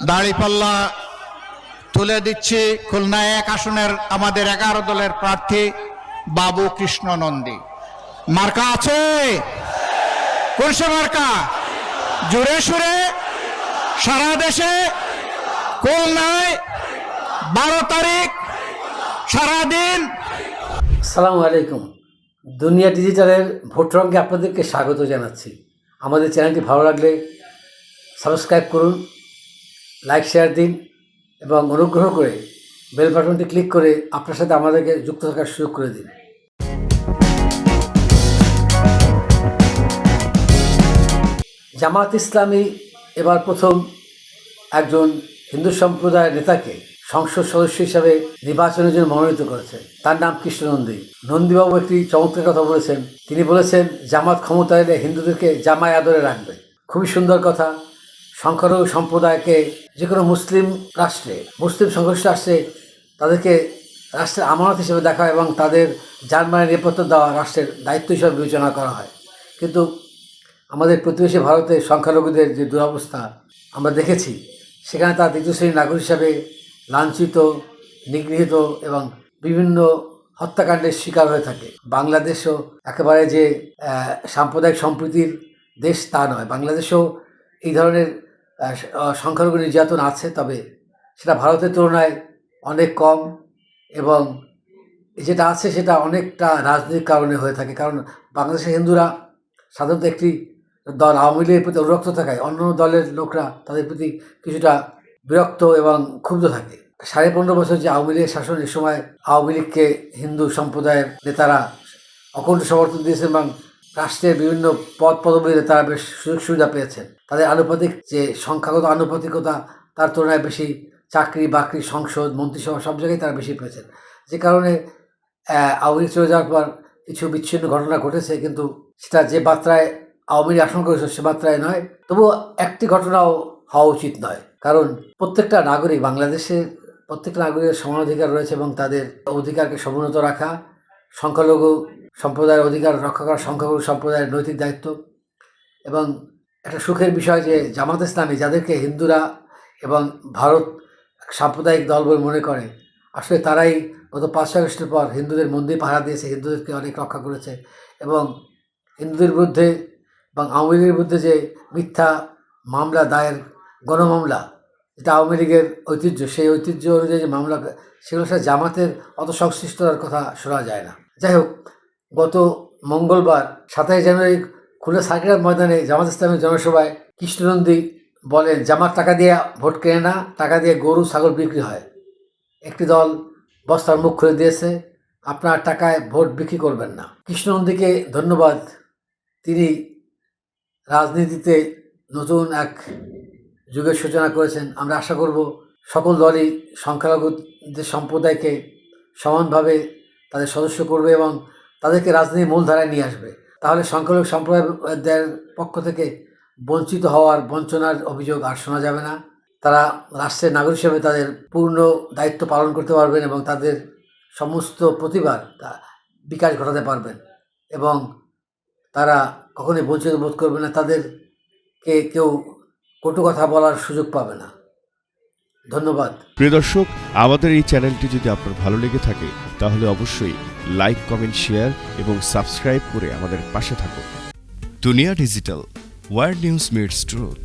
দাড়িপাল্লা তুলে দিচ্ছি খুলনা 1 আসনের আমাদের 11 দলের প্রার্থী বাবু কৃষ্ণ নন্দী। মার্কা আছে? কোন সে মার্কা? জোরে সুরে সারা দেশে খুলনায় 12 তারিখ সারাদিন। আসসালামু আলাইকুম। দুনিয়া ডিজিটালের ভোট রঙে আপনাদেরকে স্বাগত জানাচ্ছি। আমাদের চ্যানেলটি ভালো লাগলে সাবস্ক্রাইব করুন, লাইক শেয়ার দিন এবং অনুগ্রহ করে বেল বাটনটি ক্লিক করে আপনার সাথে আমাদেরকে যুক্ত থাকার সুযোগ করে দিন। জামাত ইসলামী এবার প্রথম একজন হিন্দু সম্প্রদায়ের নেতাকে সংসদ সদস্য হিসাবে নির্বাচনের জন্য মনোনীত করেছে। তার নাম কৃষ্ণ নন্দী। নন্দীবাবু একটি চমৎকার কথা বলেছেন। তিনি বলেছেন জামাত ক্ষমতায় এলে হিন্দুদেরকে জামায় আদরে রাখবে। খুবই সুন্দর কথা। সংখ্যালঘু সম্প্রদায়কে যে কোনো মুসলিম রাষ্ট্রে, মুসলিম সংঘর্ষ রাষ্ট্রে তাদেরকে রাষ্ট্রের আমানত হিসেবে দেখা হয় এবং তাদের জানমালের নিরাপত্তা দেওয়া রাষ্ট্রের দায়িত্ব হিসেবে বিবেচনা করা হয়। কিন্তু আমাদের প্রতিবেশী ভারতে সংখ্যালঘুদের যে দুরবস্থা আমরা দেখেছি, সেখানে তার দ্বিতীয় শ্রেণীর নাগরিক হিসাবে লাঞ্ছিত, নিগৃহীত এবং বিভিন্ন হত্যাকাণ্ডের শিকার হয়ে থাকে। বাংলাদেশও একেবারে যে সাম্প্রদায়িক সম্প্রীতির দেশ তা নয়। বাংলাদেশেও এই ধরনের সংখ্যালঘু নির্যাতন আছে, তবে সেটা ভারতের তুলনায় অনেক কম এবং যেটা আছে সেটা অনেকটা রাজনৈতিক কারণে হয়ে থাকে। কারণ বাংলাদেশের হিন্দুরা সাধারণত একটি দল আওয়ামী লীগের প্রতি অনুরক্ত থাকায় অন্য দলের লোকরা তাদের প্রতি কিছুটা বিরক্ত এবং ক্ষুব্ধ থাকে। 15.5 বছর যে আওয়ামী লীগের শাসন, এ সময় আওয়ামী লীগকে হিন্দু সম্প্রদায়ের নেতারা অখণ্ড সমর্থন দিয়েছেন এবং রাষ্ট্রের বিভিন্ন পদ পদবীতে তারা বেশ সুযোগ সুবিধা পেয়েছেন। তাদের আনুপাতিক যে সংখ্যাগত আনুপাতিকতা, তার তুলনায় বেশি চাকরি বাকরি, সংসদ, মন্ত্রিসভা সব জায়গায় তারা বেশি পেয়েছেন। যে কারণে আওয়ামী লীগ চলে যাওয়ার পর কিছু বিচ্ছিন্ন ঘটনা ঘটেছে, কিন্তু সেটা যে মাত্রায় আওয়ামী লীগ আশঙ্কা করেছে সে মাত্রায় নয়। তবুও একটি ঘটনাও হওয়া উচিত নয়, কারণ প্রত্যেকটা নাগরিক, বাংলাদেশের প্রত্যেকটা নাগরিকের সমান অধিকার রয়েছে এবং তাদের অধিকারকে সমুন্নত রাখা, সংখ্যালঘু সম্প্রদায়ের অধিকার রক্ষা করা সংখ্যালঘু সম্প্রদায়ের নৈতিক দায়িত্ব। এবং একটা সুখের বিষয় যে জামাত ইসলামী, যাদেরকে হিন্দুরা এবং ভারত সাম্প্রদায়িক দল বলে মনে করে, আসলে তারাই গত 5 আগস্টের পর হিন্দুদের মন্দির পাহারা দিয়েছে, হিন্দুদেরকে অনেক রক্ষা করেছে এবং হিন্দুদের বিরুদ্ধে এবং আওয়ামী লীগের বিরুদ্ধে যে মিথ্যা মামলা দায়ের, গণমামলা, যেটা আওয়ামী লীগের ঐতিহ্য, সেই ঐতিহ্য অনুযায়ী যে মামলা, সেগুলোর সাথে জামাতের অত সংশ্লিষ্টতার কথা শোনা যায় না। যাই হোক, গত মঙ্গলবার 27 জানুয়ারি খুলনা সার্কিট ময়দানে জামাত ইসলামের জনসভায় কৃষ্ণ নন্দী বলেন, জামাত টাকা দিয়ে ভোট কেনে না, টাকা দিয়ে গরু ছাগল বিক্রি হয়। একটি দল বস্তার মুখ খুলে দিয়েছে, আপনার টাকায় ভোট বিক্রি করবেন না। কৃষ্ণ নন্দীকে ধন্যবাদ। তিনি রাজনীতিতে নতুন এক যুগের সূচনা করেছেন। আমরা আশা করব সকল দলই সংখ্যালঘুদের সম্প্রদায়কে সমানভাবে তাদের সদস্য করবে এবং তাদেরকে রাজনীতির মূলধারায় নিয়ে আসবে। তাহলে সংখ্যালঘু সম্প্রদায়ের পক্ষ থেকে বঞ্চিত হওয়ার, বঞ্চনার অভিযোগ আর শোনা যাবে না। তারা রাষ্ট্রের নাগরিক হিসেবে তাদের পূর্ণ দায়িত্ব পালন করতে পারবেন এবং তাদের সমস্ত প্রতিভার বিকাশ ঘটাতে পারবেন এবং তারা কখনোই বঞ্চিত বোধ করবে না। তাদেরকে কেউ কটু কথা বলার সুযোগ পাবে না। ধন্যবাদ। প্রিয় দর্শক, আমাদের এই চ্যানেলটি যদি আপনার ভালো লেগে থাকে তাহলে অবশ্যই লাইক, কমেন্ট, শেয়ার এবং সাবস্ক্রাইব করে আমাদের পাশে থাকুন। দুনিয়া digital, world news meets truth.